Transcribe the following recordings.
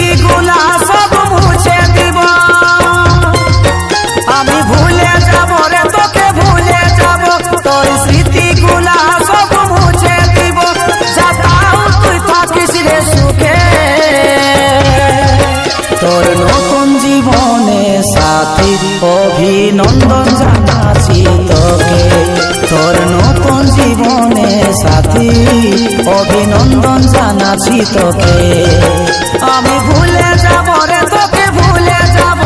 স্মৃতিগুলা সব মুছে দিব। আমি ভুলে যাব রে তোকে ভুলে যাব, তোর স্মৃতিগুলা সব মুছে দিব। যাতাও তুই থাকিস রে সুখে, তোর নতুন জীবনে সাথী অভিনন্দন জানাচ্ছি তোকে। তোর নতুন জীবনে সাথী অভিনন্দন জানাচ্ছি তোকে। আমি ভুলে যাব রে তোকে ভুলে যাব।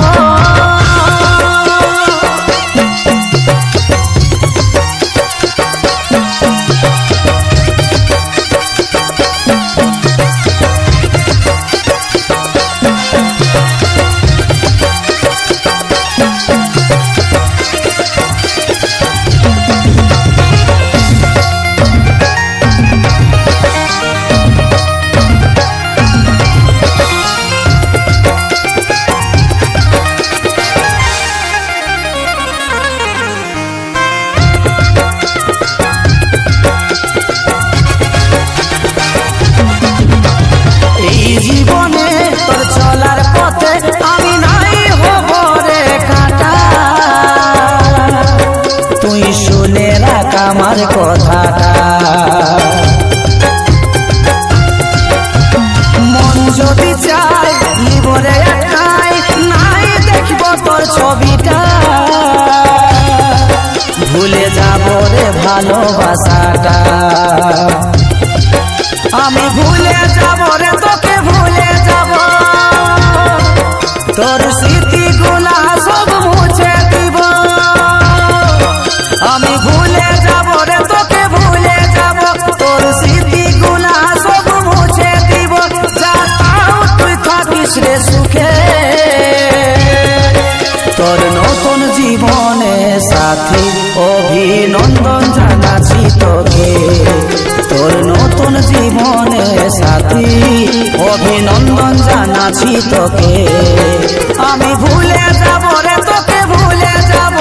জীবনে তোর চলার পথে আমি নাই হব রে কাঁটা, তুই শুনে রাখ আমার কথাটা। মন যদি চাই লিবরে একাই নাই দেখব তোর ছবিটা, ভুলে যাব রে ভালোবাসাটা। আমি ভুলে যাব রে তোকে ভুলে যাব, তোর স্মৃতিগুলা সব মুছে দিব। আমি ভুলে যাব রে তোকে ভুলে যাব, তোর স্মৃতিগুলা সব মুছে দিব। যাতাও তুই থাকিস রে সুখে, তোর নতুন জীবনে সাথী অভিনন্দন জানাচ্ছি তোকে। তোর নতুন জীবনে সাথী অভিনন্দন জানাচ্ছি তোকে। আমি ভুলে যাব রে তোকে ভুলে যাব।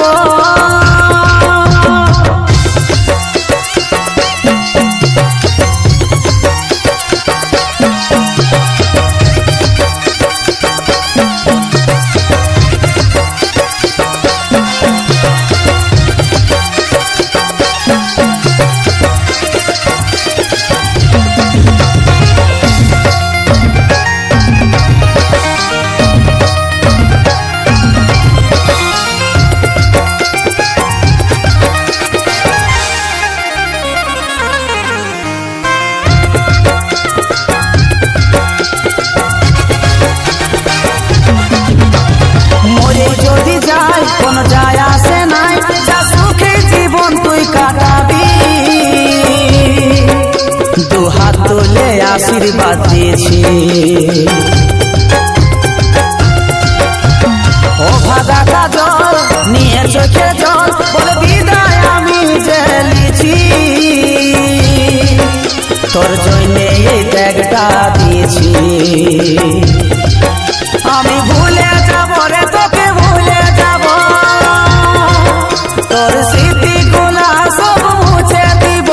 যদি যাই কোন যায় আসে নাই, যা সুখে জীবন তুই কাটাবি। দু হাত তুলে আশীর্বাদ দিয়েছি, ও ভাগা কাজল নিয়ে চোখে জল বলে বিদায় আমি জেলেছি। তোর জন্যে এই ত্যাগটা দিয়েছি। আমি ভুলে যাব রে তোকে ভুলে যাব, তোর স্মৃতিগুলা সব মুছে দিব।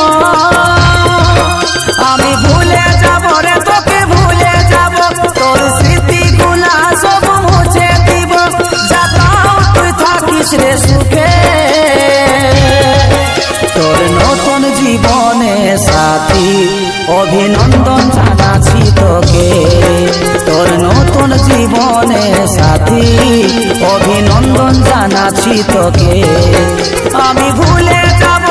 আমি ভুলে যাব রে তোকে ভুলে যাব, তোর স্মৃতিগুলা সব মুছে দিব। যাতাও তুই থাকিস রে সুখে, তোর নতুন জীবনে সাথী অভিনন্দন জানাচ্ছি তোকে। তোর নতুন জীবনে সাথী অভিনন্দন জানাচ্ছি তোকে। আমি ভুলে যাব